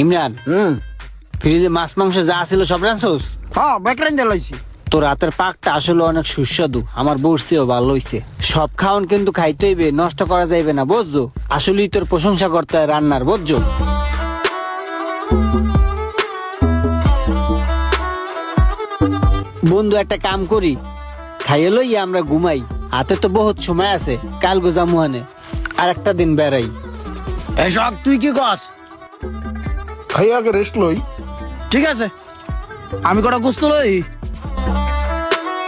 ইমরান, ফ্রিজে মাছ মাংস যা ছিল সব রাঁধছোস? হ্যাঁ বেকরাইন দিলাইছি। তোর রাতের পাকটা আসলে অনেক সুস্বাদু, আমার বর্ষিও ভালো হইছে। সব খাওন কিন্তু খাইতে হইবে, নষ্ট করা যাইবে না, বুঝছো? আসলেই তোর প্রশংসা করতে হয় রান্নার, বুঝছো? বন্ধু একটা কাম করি, খাইয়ে লইয়া আমরা ঘুমাই, হাতে তো বহুত সময় আছে, কাল গোজা মুহানে আর একটা দিন বেড়াই। এসব তুই কি কর? খাই আগে রেস্ট লই। ঠিক আছে, আমি কটা গোস্ত লই।